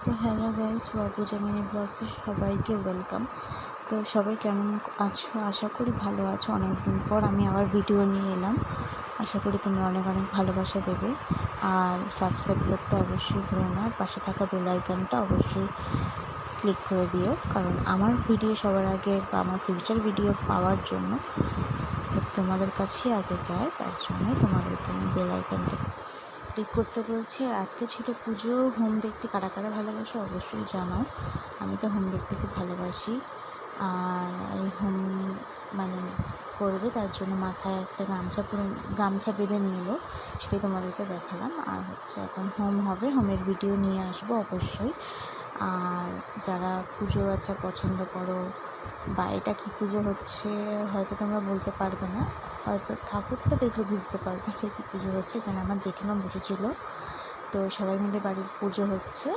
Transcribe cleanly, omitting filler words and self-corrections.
তো hello guys, পূজা mini ব্লগসে সবাইকে welcome. তো সবাই কেমন আছো? আশা করি ভালো আছো। অনেক দিন পর আমি আবার ভিডিও নিয়ে এলাম। আশা করি তোমরা অনেক অনেক ভালোবাসা দেবে। আর সাবস্ক্রাইব করতে অবশ্যই ভুলো না। পাশে থাকা বেল আইকনটা অবশ্যই ক্লিক করে দিও, কারণ আমার ভিডিও সবার আগে বা আমার ফিউচার ভিডিও পাওয়ার জন্য তোমাদের কাছেই আগে যায়। তার জন্য তোমাদেরকে আমি বেল আইকনটা ক্লিক করতে বলছি। আর আজকে ছিল পুজো। হোম দেখতে কারা কারা ভালোবাসো অবশ্যই জানাও। আমি তো হোম দেখতে খুব ভালোবাসি। আর এই হোম মানে করবে, তার জন্য মাথায় একটা গামছা বেঁধে নিয়ে এলো, সেটাই তোমাদেরকে দেখালাম। আর এখন হোম হবে, হোমের ভিডিও নিয়ে আসবো অবশ্যই। আর যারা পুজো আচ্ছা পছন্দ করো বা এটা কী পুজো হচ্ছে হয়তো তোমরা বলতে পারবে না, হয়তো ঠাকুরটা দেখলে বুঝতে পারবে সে কী পুজো হচ্ছে। এখানে আমার জেঠিমা বসেছিল, তো সবাই মিলে বাড়ির পুজো হচ্ছে।